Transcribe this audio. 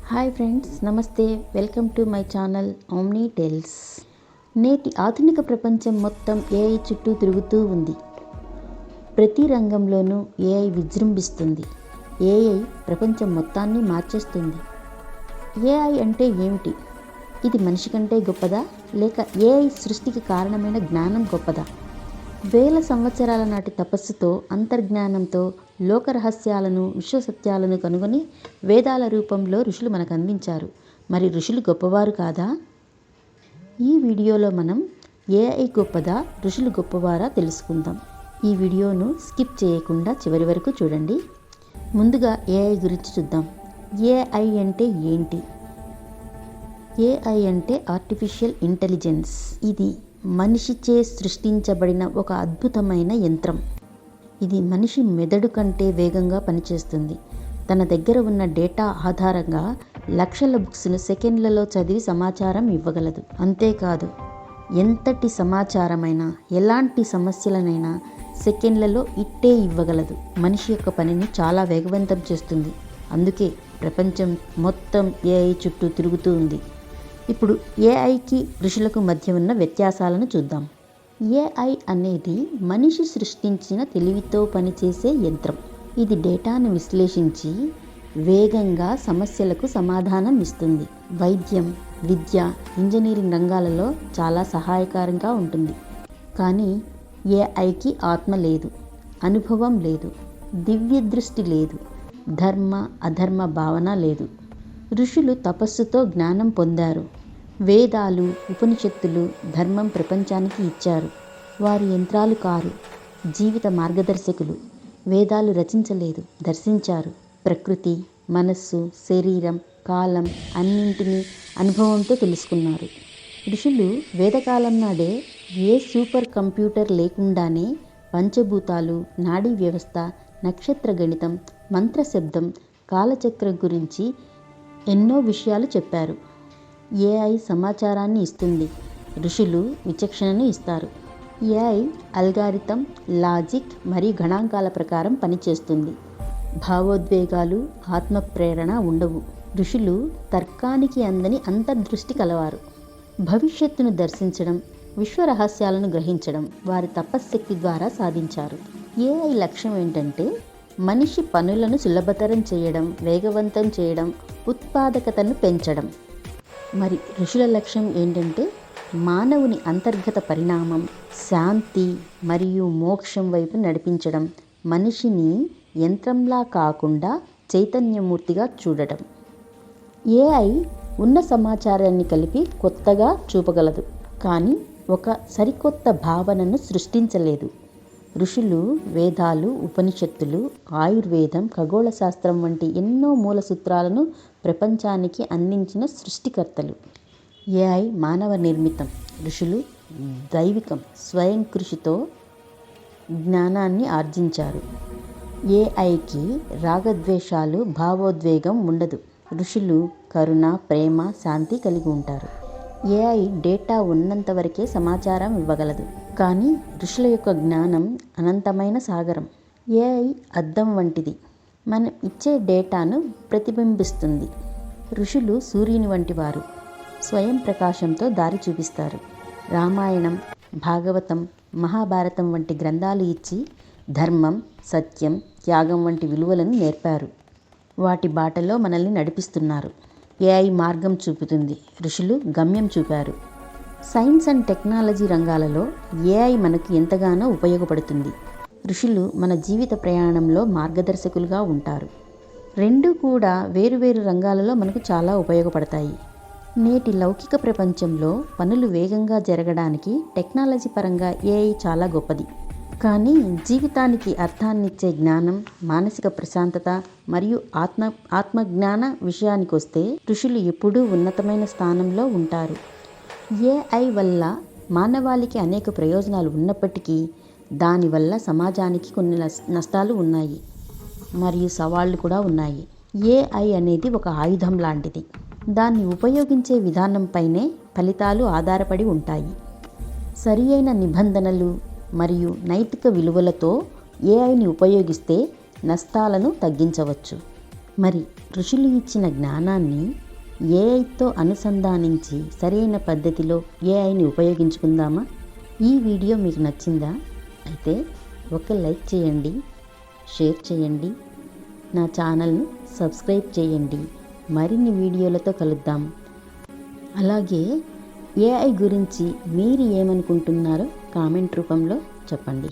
Hi friends, నమస్తే. Welcome to my channel omni tells. నేటి ఆధునిక ప్రపంచం మొత్తం ఏఐ చుట్టూ తిరుగుతూ ఉంది. ప్రతి రంగంలోనూ ఏఐ విజృంభిస్తుంది. ఏఐ ప్రపంచం మొత్తాన్ని మార్చేస్తుంది. ఏఐ అంటే ఏమిటి? ఇది మనిషి కంటే గొప్పదా, లేక ఏఐ సృష్టికి కారణమైన జ్ఞానం గొప్పదా? వేల సంవత్సరాల నాటి తపస్సుతో, అంతర్జ్ఞానంతో లోక రహస్యాలను, విశ్వసత్యాలను కనుగొని వేదాల రూపంలో ఋషులు మనకు అందించారు. మరి ఋషులు గొప్పవారు కాదా? ఈ వీడియోలో మనం ఏఐ గొప్పదా, ఋషులు గొప్పవారా తెలుసుకుందాం. ఈ వీడియోను స్కిప్ చేయకుండా చివరి వరకు చూడండి. ముందుగా ఏఐ గురించి చూద్దాం. ఏఐ అంటే ఏంటి? ఏఐ అంటే ఆర్టిఫిషియల్ ఇంటెలిజెన్స్. ఇది మనిషిచే సృష్టించబడిన ఒక అద్భుతమైన యంత్రం. ఇది మనిషి మెదడు కంటే వేగంగా పనిచేస్తుంది. తన దగ్గర ఉన్న డేటా ఆధారంగా లక్షల బుక్స్ను సెకండ్లలో చదివి సమాచారం ఇవ్వగలదు. అంతేకాదు, ఎంతటి సమాచారమైనా, ఎలాంటి సమస్యలనైనా సెకండ్లలో ఇట్టే ఇవ్వగలదు. మనిషి యొక్క పనిని చాలా వేగవంతం చేస్తుంది. అందుకే ప్రపంచం మొత్తం ఏఐ చుట్టూ తిరుగుతూ ఉంది. ఇప్పుడు ఏఐకి ఋషులకు మధ్య ఉన్న వ్యత్యాసాలను చూద్దాం. ఏఐ అనేది మనిషి సృష్టించిన తెలివితో పనిచేసే యంత్రం. ఇది డేటాను విశ్లేషించి వేగంగా సమస్యలకు సమాధానం ఇస్తుంది. వైద్యం, విద్య, ఇంజనీరింగ్ రంగాలలో చాలా సహాయకరంగా ఉంటుంది. కానీ ఏఐకి ఆత్మ లేదు, అనుభవం లేదు, దివ్య దృష్టి లేదు, ధర్మ అధర్మ భావన లేదు. ఋషులు తపస్సుతో జ్ఞానం పొందారు. వేదాలు, ఉపనిషత్తులు ధర్మం ప్రపంచానికి ఇచ్చారు. వారు యంత్రాలు కారు, జీవిత మార్గదర్శకులు. వేదాలు రచించలేదు, దర్శించారు. ప్రకృతి, మనస్సు, శరీరం, కాలం అన్నింటినీ అనుభవంతో తెలుసుకున్నారు. ఋషులు వేదకాలం నాడే ఏ సూపర్ కంప్యూటర్ లేకుండానే పంచభూతాలు, నాడీ వ్యవస్థ, నక్షత్ర గణితం, మంత్రశబ్దం, కాలచక్రం గురించి ఎన్నో విషయాలు చెప్పారు. ఏఐ సమాచారాన్ని ఇస్తుంది, ఋషులు విచక్షణను ఇస్తారు. ఏఐ అల్గారిథం, లాజిక్ మరియు గణాంకాల ప్రకారం పనిచేస్తుంది. భావోద్వేగాలు, ఆత్మప్రేరణ ఉండవు. ఋషులు తర్కానికి అందని అంతర్దృష్టి కలవారు. భవిష్యత్తును దర్శించడం, విశ్వ రహస్యాలను గ్రహించడం వారి తపశ్శక్తి ద్వారా సాధించారు. ఏఐ లక్ష్యం ఏంటంటే మనిషి పనులను సులభతరం చేయడం, వేగవంతం చేయడం, ఉత్పాదకతను పెంచడం. మరి ఋషుల లక్ష్యం ఏంటంటే మానవుని అంతర్గత పరిణామం, శాంతి మరియు మోక్షం వైపు నడిపించడం, మనిషిని యంత్రంలా కాకుండా చైతన్యమూర్తిగా చూడటం. ఏఐ ఉన్న సమాచారాన్ని కలిపి కొత్తగా చూపగలదు, కానీ ఒక సరికొత్త భావనను సృష్టించలేదు. ఋషులు వేదాలు, ఉపనిషత్తులు, ఆయుర్వేదం, ఖగోళ శాస్త్రం వంటి ఎన్నో మూల సూత్రాలను ప్రపంచానికి అందించిన సృష్టికర్తలు. ఏఐ మానవ నిర్మితం, ఋషులు దైవికం, స్వయం కృషితో జ్ఞానాన్ని ఆర్జించారు. ఏఐకి రాగద్వేషాలు, భావోద్వేగం ఉండదు. ఋషులు కరుణ, ప్రేమ, శాంతి కలిగి ఉంటారు. ఏఐ డేటా ఉన్నంత వరకే సమాచారం ఇవ్వగలదు, కానీ ఋషుల యొక్క జ్ఞానం అనంతమైన సాగరం. ఏఐ అద్దం వంటిది, మనం ఇచ్చే డేటాను ప్రతిబింబిస్తుంది. ఋషులు సూర్యుని వంటి వారు, స్వయం ప్రకాశంతో దారి చూపిస్తారు. రామాయణం, భాగవతం, మహాభారతం వంటి గ్రంథాలు ఇచ్చి ధర్మం, సత్యం, త్యాగం వంటి విలువలను నేర్పారు. వాటి బాటలో మనల్ని నడిపిస్తున్నారు. ఏఐ మార్గం చూపుతుంది, ఋషులు గమ్యం చూపారు. సైన్స్ అండ్ టెక్నాలజీ రంగాలలో ఏఐ మనకు ఎంతగానో ఉపయోగపడుతుంది. ఋషులు మన జీవిత ప్రయాణంలో మార్గదర్శకులుగా ఉంటారు. రెండూ కూడా వేరువేరు రంగాలలో మనకు చాలా ఉపయోగపడతాయి. నేటి లౌకిక ప్రపంచంలో పనులు వేగంగా జరగడానికి టెక్నాలజీ పరంగా ఏఐ చాలా గొప్పది. కానీ జీవితానికి అర్థాన్నిచ్చే జ్ఞానం, మానసిక ప్రశాంతత మరియు ఆత్మజ్ఞాన విషయానికి వస్తే ఋషులు ఎప్పుడూ ఉన్నతమైన స్థానంలో ఉంటారు. ఏఐ వల్ల మానవాళికి అనేక ప్రయోజనాలు ఉన్నప్పటికీ దానివల్ల సమాజానికి కొన్ని నష్టాలు ఉన్నాయి మరియు సవాళ్లు కూడా ఉన్నాయి. ఏఐ అనేది ఒక ఆయుధం లాంటిది. దాన్ని ఉపయోగించే విధానంపైనే ఫలితాలు ఆధారపడి ఉంటాయి. సరి అయిన నిబంధనలు మరియు నైతిక విలువలతో ఏఐని ఉపయోగిస్తే నష్టాలను తగ్గించవచ్చు. మరి ఋషులు ఇచ్చిన జ్ఞానాన్ని ఏఐతో అనుసంధానించి సరైన పద్ధతిలో ఏఐని ఉపయోగించుకుందామా? ఈ వీడియో మీకు నచ్చిందా? అయితే ఒక లైక్ చేయండి, షేర్ చేయండి, నా ఛానల్ను సబ్స్క్రైబ్ చేయండి. మరిన్ని వీడియోలతో కలుద్దాం. అలాగే ఏఐ గురించి మీరు ఏమనుకుంటున్నారో కామెంట్ రూపంలో చెప్పండి.